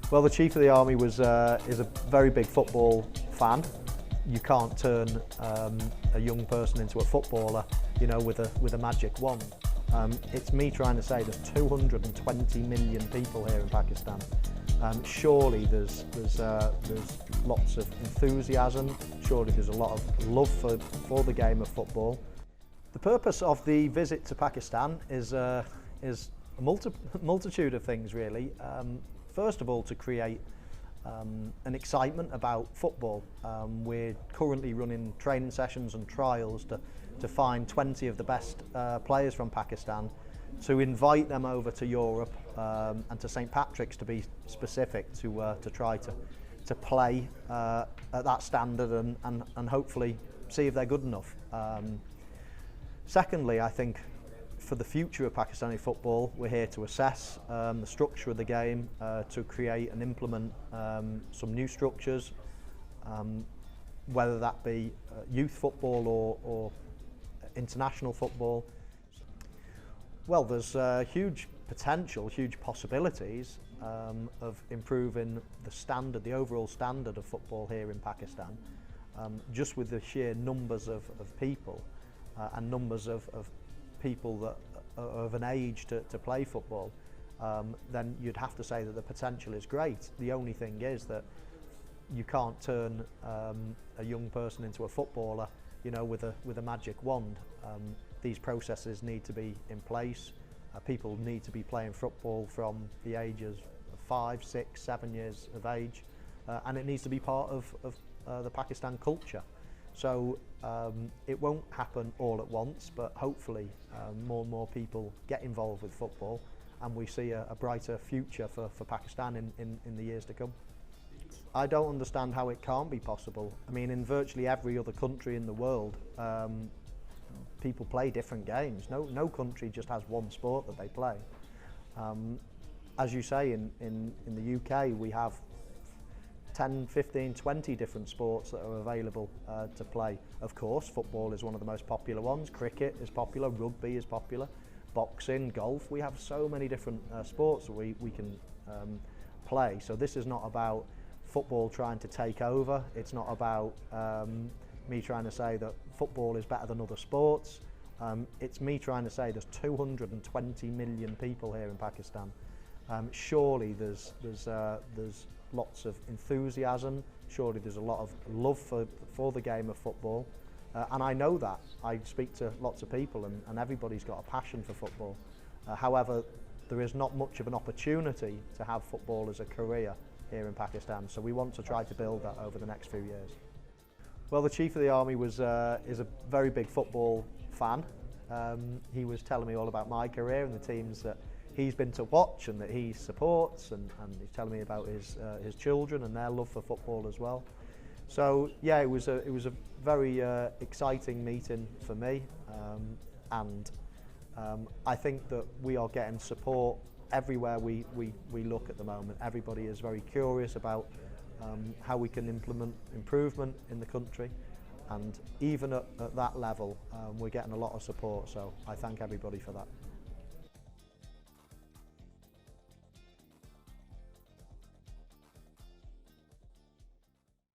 Well, the Chief of the Army is a very big football fan. You can't turn a young person into a footballer, with a magic wand. It's me trying to say there's 220 million people here in Pakistan. Surely there's lots of enthusiasm. Surely there's a lot of love for the game of football. The purpose of the visit to Pakistan is a multitude of things, really. First of all, to create an excitement about football. We're currently running training sessions and trials to find 20 of the best players from Pakistan, to invite them over to Europe and to St. Patrick's, to be specific, to try to play at that standard and hopefully see if they're good enough. Secondly, I think for the future of Pakistani football, we're here to assess the structure of the game, to create and implement some new structures, whether that be youth football or international football. Well, there's huge potential, huge possibilities of improving the overall standard of football here in Pakistan, just with the sheer numbers of people and numbers of people that are of an age to play football. Then you'd have to say that the potential is great. The only thing is that you can't turn a young person into a footballer, with a magic wand. These processes need to be in place. People need to be playing football from the ages of 5, 6, 7 years of age, and it needs to be part of the Pakistan culture. So it won't happen all at once, but hopefully more and more people get involved with football, and we see a brighter future for Pakistan in the years to come. I don't understand how it can't be possible. I mean, in virtually every other country in the world, people play different games. No country just has one sport that they play. As you say, in the UK, we have 10, 15, 20 different sports that are available to play. Of course, football is one of the most popular ones. Cricket is popular, rugby is popular, boxing, golf. We have so many different sports that we can play. So this is not about football trying to take over. It's not about me trying to say that football is better than other sports. It's me trying to say there's 220 million people here in Pakistan. Surely there's lots of enthusiasm. Surely there's a lot of love for the game of football, and I know that. I speak to lots of people, and everybody's got a passion for football. However, there is not much of an opportunity to have football as a career here in Pakistan, so we want to try to build that over the next few years. Well, the Chief of the Army is a very big football fan. He was telling me all about my career and the teams that he's been to watch and that he supports, and he's telling me about his children and their love for football as well. So yeah, it was a very exciting meeting for me, and I think that we are getting support everywhere we look at the moment. Everybody is very curious about how we can implement improvement in the country, and even at that level we're getting a lot of support, so I thank everybody for that.